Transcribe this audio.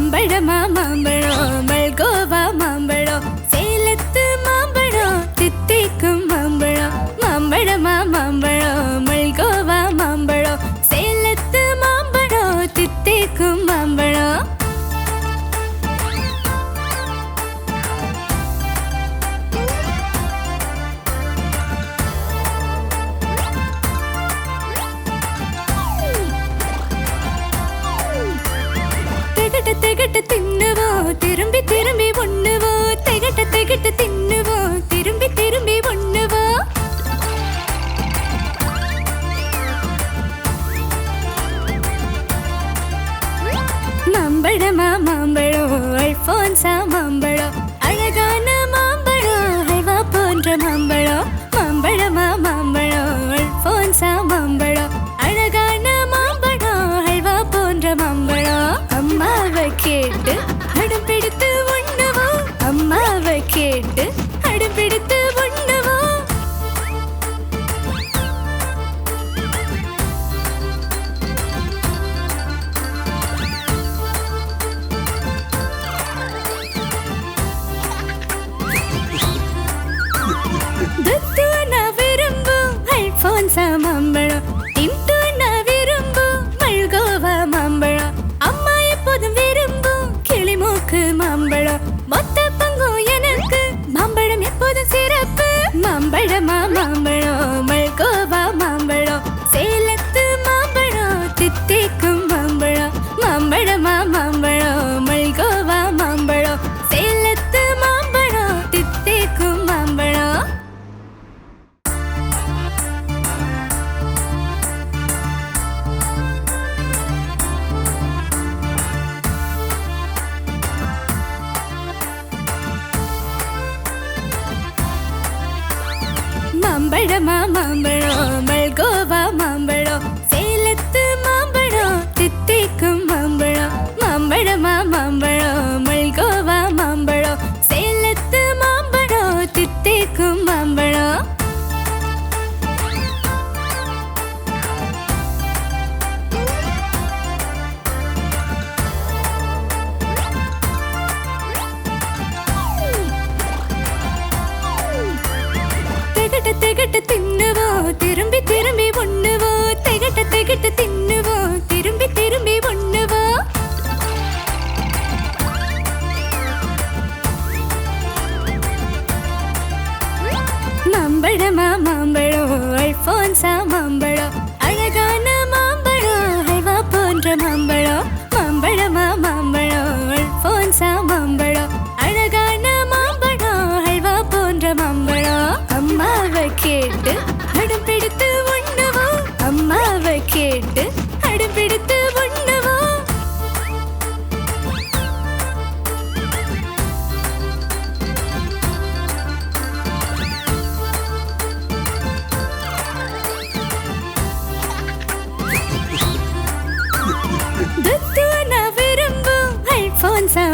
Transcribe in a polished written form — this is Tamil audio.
மாம்பழமா மாம்பழம் மல்கோவா மாம்பழம் சேலத்து மாம்பழம் தித்திக்கும் மாம்பழம் மாம்பழமா மாம்பழம் மல்கோவா மாம்பழம் சேலத்து மாம்பழம் தித்திக்கும் மாம்பழம் திகட்ட தின்னுவோம் திரும்பி திரும்பி ஒண்ணுவோம் திகட்ட தின்னுவோம் திரும்பி திரும்பி ஒண்ணுவோம் மாம்பழமா மாம்பழம் அல்போன்சா மாம்பழம் அழகான மாம்பழம் ஹல்வா போன்ற மாம்பழம் மாம்பழமா மாம்பழம் அல்போன்சா மாம்பழம் அழகான மாம்பழம் ஹல்வா போன்ற மாம்பழம் அம்மாவை கேட்டு அடம் பிடித்து உண்ணுவோம் அம்மாவை கேட்டு அடம் பிடித்து உண்ணுவோம் துத்து நான் விரும்பும் அல்போன்சா மாம்பழம் டிம்டு நான் விரும்பும் மல்கோவா மாம்பழம் அம்மா எப்போதும் விரும்பும் கிளிமூக்கு மாம்பழம் மொத்த பங்கும் எனக்கு மாம்பழம் எப்போதும் சிறப்பு மாம்பழமா மாம்பழம் மல்கோவா மாம்பழம் சேலத்து மாம்பழம் தித்திக்கும் மாம்பழம் மாம்பழமா மாம்பழம் மல்கோவா மாம்பழம் சேலத்து மாம்பழம் தித்திக்கும் மாம்பழம் மாம்பழமா மாம்பழம் மல்கோவா மாம்பழம் சேலத்து மாம்பழம் தித்திக்கும் மாம்பழம் மாம்பழமா மாம்பழம் மல்கோவா மாம்பழம் சேலத்து மாம்பழம் தித்திக்கும் மாம்பழம் திகட்ட தின்னுவோம் திரும்பி திரும்பி ஒண்ணுவோம் திகட்ட தின்னுவோம் திரும்பி திரும்பி ஒண்ணுவோம் மாம்பழமா மாம்பழம் அல்போன்சா மாம்பழம் அழகான மாம்பழம் ஹல்வா போன்ற மாம்பழம் மாம்பழமா மாம்பழம் அல்போன்சா மாம்பழம் அழகான மாம்பழம் ஹல்வா போன்ற மாம்பழம் அம்மாவை கேட்டு அடம் பிடித்து உண்ணுவோம் அம்மாவை கேட்டு அடம் பிடித்து உண்ணுவோம் துத்து நான் விரும்பும் அல்போன்சா